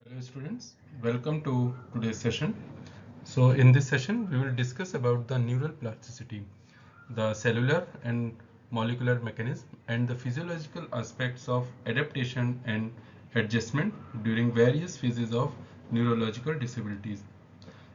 Hello students, welcome to today's session. So in this session we will discuss about the neural plasticity, the cellular and molecular mechanism and the physiological aspects of adaptation and adjustment during various phases of neurological disabilities.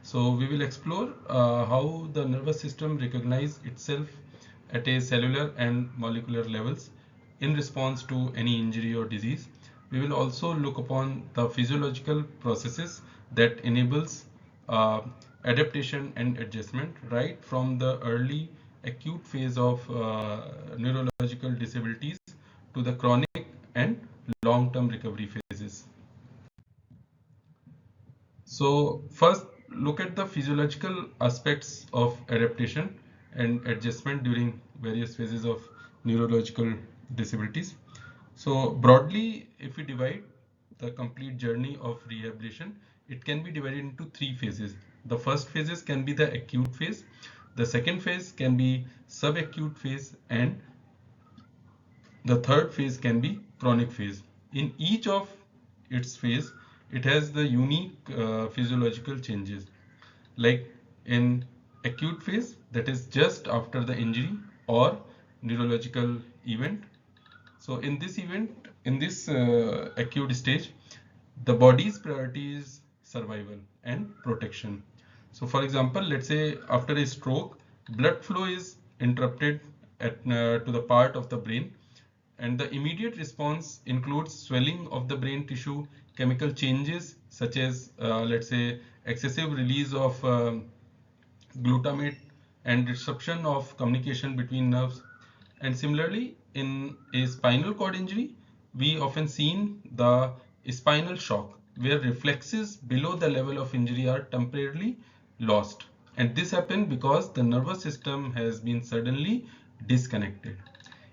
So we will explore how the nervous system recognizes itself at a cellular and molecular levels in response to any injury or disease. We will also look upon the physiological processes that enables uh, adaptation and adjustment right from the early acute phase of neurological disabilities to the chronic and long-term recovery phases. So first, look at the physiological aspects of adaptation and adjustment during various phases of neurological disabilities. So broadly, if we divide the complete journey of rehabilitation, it can be divided into three phases. The first phases can be the acute phase, the second phase can be subacute phase, and the third phase can be chronic phase. In each of its phase, it has the unique physiological changes. Like in acute phase, that is just after the injury or neurological event. So in this event, in this acute stage, the body's priority is survival and protection. So for example, let's say after a stroke, blood flow is interrupted to the part of the brain, and the immediate response includes swelling of the brain tissue, chemical changes such as let's say excessive release of glutamate and disruption of communication between nerves. And similarly, in a spinal cord injury, we often seen the spinal shock where reflexes below the level of injury are temporarily lost. And this happened because the nervous system has been suddenly disconnected.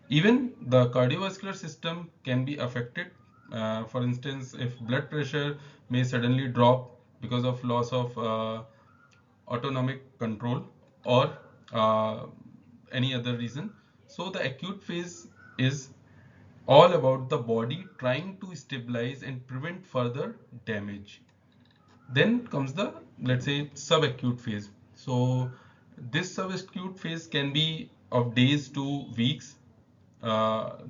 Even the cardiovascular system can be affected. For instance, if blood pressure may suddenly drop because of loss of autonomic control or uh, any other reason. So the acute phase is all about the body trying to stabilize and prevent further damage. Then comes the, let's say, subacute phase. So this subacute phase can be of days to weeks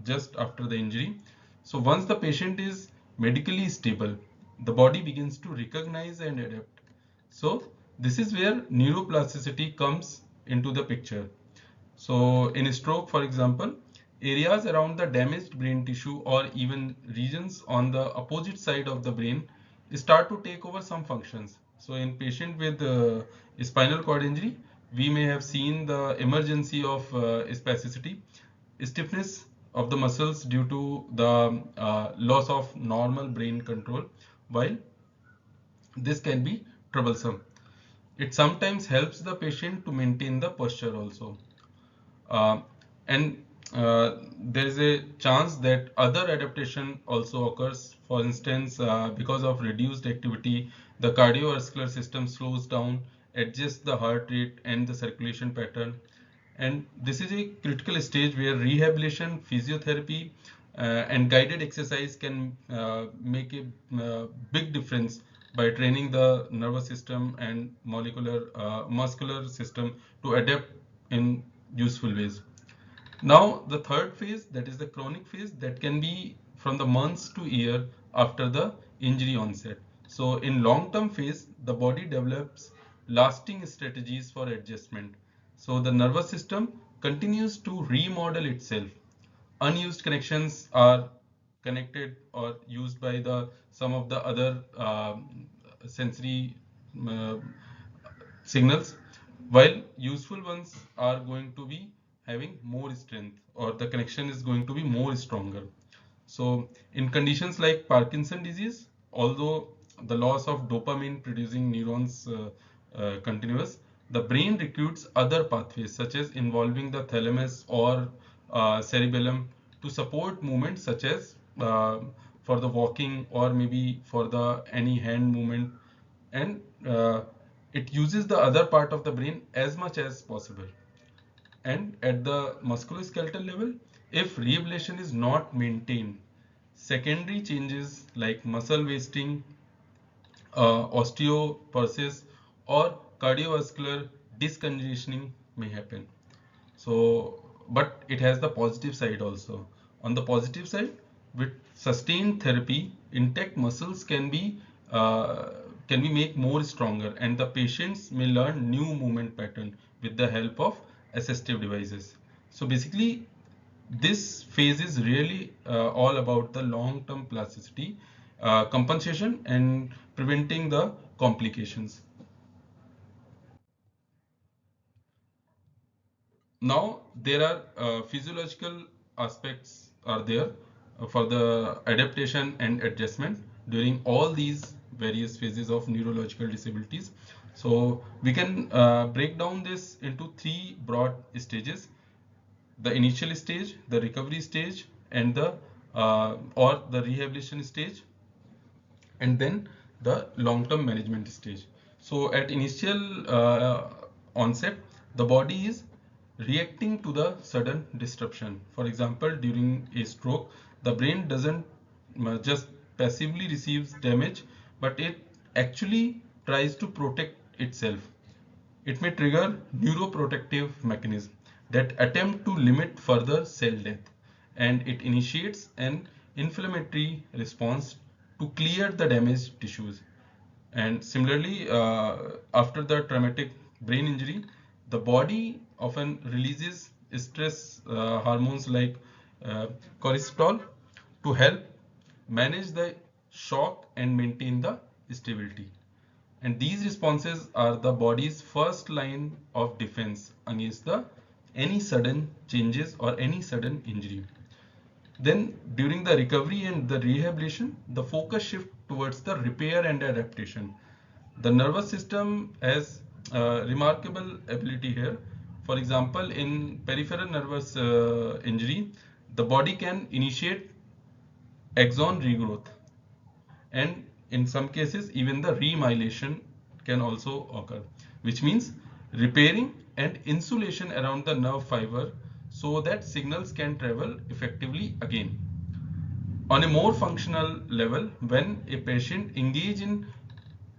just after the injury. So once the patient is medically stable, the body begins to recognize and adapt. So this is where neuroplasticity comes into the picture. So in a stroke, for example, areas around the damaged brain tissue or even regions on the opposite side of the brain start to take over some functions. So in patient with spinal cord injury, we may have seen the emergency of spasticity, stiffness of the muscles due to the loss of normal brain control. While this can be troublesome, it sometimes helps the patient to maintain the posture also. Uh, and there is a chance that other adaptation also occurs. For instance, because of reduced activity, the cardiovascular system slows down, adjusts the heart rate and the circulation pattern. And this is a critical stage where rehabilitation, physiotherapy, and guided exercise can make a big difference by training the nervous system and molecular muscular system to adapt in useful ways. Now, the third phase, that is the chronic phase, that can be from the months to year after the injury onset. So in long-term phase, the body develops lasting strategies for adjustment. So the nervous system continues to remodel itself. Unused connections are connected or used by the some of the other sensory uh, signals, while useful ones are going to be having more strength or the connection is going to be more stronger. So in conditions like Parkinson disease, although the loss of dopamine producing neurons continuous, the brain recruits other pathways such as involving the thalamus or cerebellum to support movements such as for the walking or maybe for the any hand movement, and it uses the other part of the brain as much as possible. And at the musculoskeletal level, if rehabilitation is not maintained, secondary changes like muscle wasting, osteoporosis, or cardiovascular discongestion may happen. So, but it has the positive side also. On the positive side, with sustained therapy, intact muscles uh, can be made more stronger, and the patients may learn new movement pattern with the help of assistive devices. So basically, this phase is really all about the long-term plasticity, compensation, and preventing the complications. Now there are physiological aspects are there for the adaptation and adjustment during all these various phases of neurological disabilities. So we can break down this into three broad stages: the initial stage, the recovery stage, and the or the rehabilitation stage, and then the long-term management stage. So at initial onset, the body is reacting to the sudden disruption. For example, during a stroke, the brain doesn't just passively receives damage, but it actually tries to protect itself. It may trigger neuroprotective mechanism that attempt to limit further cell death, and it initiates an inflammatory response to clear the damaged tissues. And similarly, after the traumatic brain injury, the body often releases stress hormones like uh, cortisol to help manage the shock and maintain the stability. And these responses are the body's first line of defense against the any sudden changes or any sudden injury. Then during the recovery and the rehabilitation, the focus shift towards the repair and adaptation. The nervous system has remarkable ability here. For example, in peripheral nervous injury, the body can initiate axon regrowth, and in some cases even the remyelination can also occur, which means repairing and insulation around the nerve fiber so that signals can travel effectively again. On a more functional level, when a patient engage in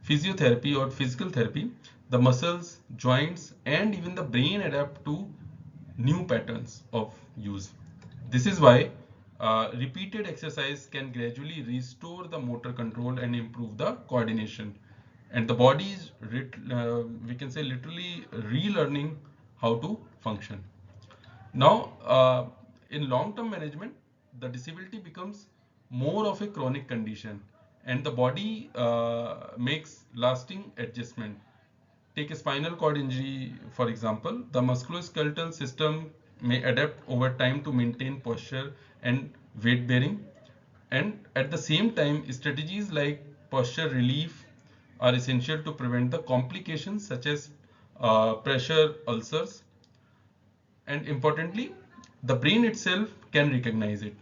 physiotherapy or physical therapy, the muscles, joints, and even the brain adapt to new patterns of use. This is why repeated exercise can gradually restore the motor control and improve the coordination. And the body is, we can say, literally relearning how to function. Now, in long-term management, the disability becomes more of a chronic condition, and the body makes lasting adjustment. Take a spinal cord injury, for example. The musculoskeletal system may adapt over time to maintain posture and weight bearing. And at the same time, strategies like posture relief are essential to prevent the complications such as pressure ulcers, and importantly, the brain itself can recognize it.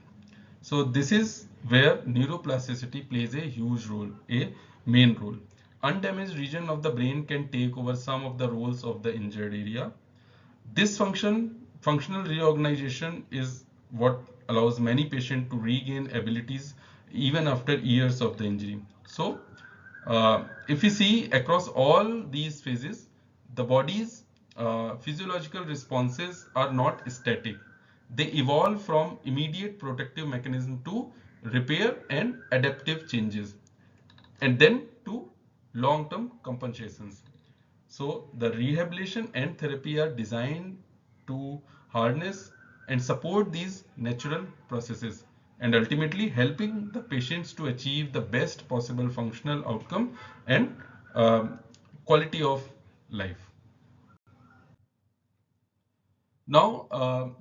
So this is where neuroplasticity plays a huge role, a main role. Undamaged region of the brain can take over some of the roles of the injured area. This functional reorganization is what allows many patients to regain abilities even after years of the injury. So, if we see across all these phases, the body's physiological responses are not static. They evolve from immediate protective mechanism to repair and adaptive changes, and then to long-term compensations. So the rehabilitation and therapy are designed to harness and support these natural processes, and ultimately helping the patients to achieve the best possible functional outcome and um, quality of life. Now,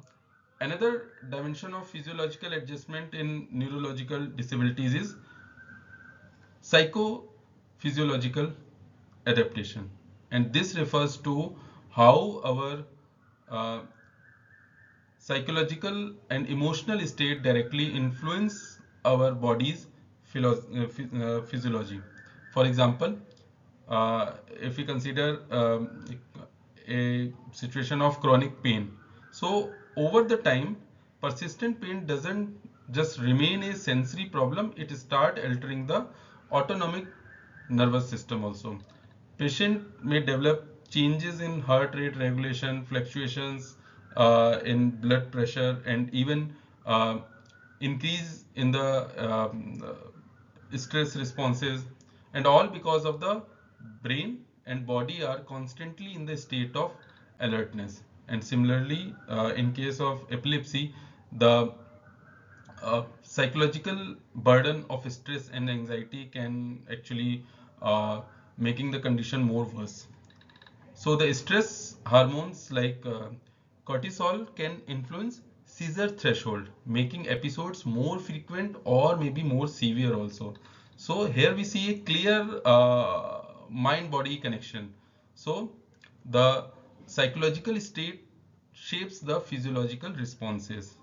another dimension of physiological adjustment in neurological disabilities is psychophysiological adaptation, and this refers to how our uh, psychological and emotional state directly influence our body's physiology. For example, if we consider a situation of chronic pain, so over the time, persistent pain doesn't just remain a sensory problem; it start altering the autonomic nervous system also. Patient may develop changes in heart rate regulation, fluctuations in blood pressure, and even increase in the stress responses, and all because of the brain and body are constantly in the state of alertness. And similarly, in case of epilepsy, the psychological burden of stress and anxiety can actually making the condition more worse. So the stress hormones like cortisol can influence seizure threshold, making episodes more frequent or maybe more severe also. So here we see a clear mind-body connection. So the psychological state shapes the physiological responses.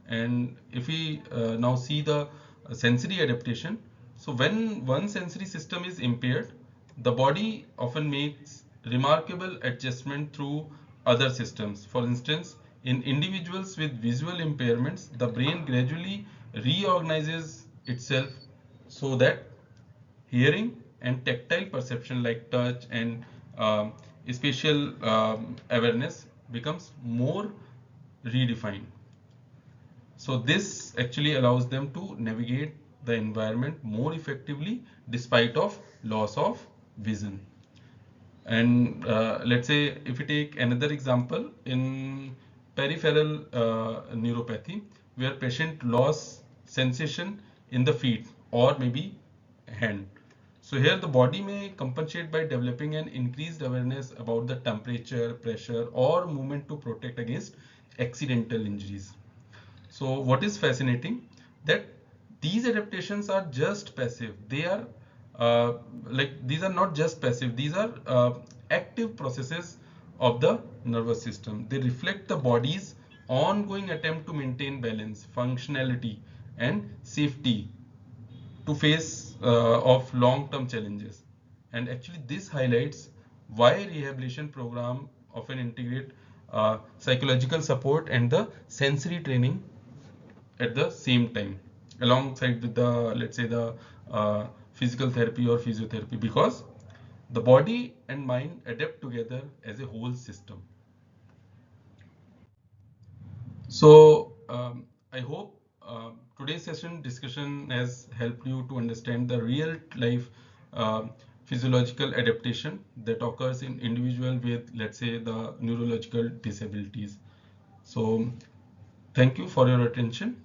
And if we now see the sensory adaptation, so when one sensory system is impaired, the body often makes remarkable adjustment through other systems. For instance, in individuals with visual impairments, the brain gradually reorganizes itself so that hearing and tactile perception like touch and spatial awareness becomes more redefined. So this actually allows them to navigate the environment more effectively despite of loss of vision. And let's say if we take another example in peripheral neuropathy, where patient lost sensation in the feet or maybe hand. So here the body may compensate by developing an increased awareness about the temperature, pressure, or movement to protect against accidental injuries. So what is fascinating that these adaptations are just passive. They are these are not just passive. These are active processes of the nervous system. They reflect the body's ongoing attempt to maintain balance, functionality, and safety to face of long-term challenges. And actually, this highlights why rehabilitation program often integrate psychological support and the sensory training at the same time alongside with the, let's say, the physical therapy or physiotherapy, because the body and mind adapt together as a whole system. So I hope today's session discussion has helped you to understand the real life uh, physiological adaptation that occurs in individual with, let's say, the neurological disabilities. So thank you for your attention.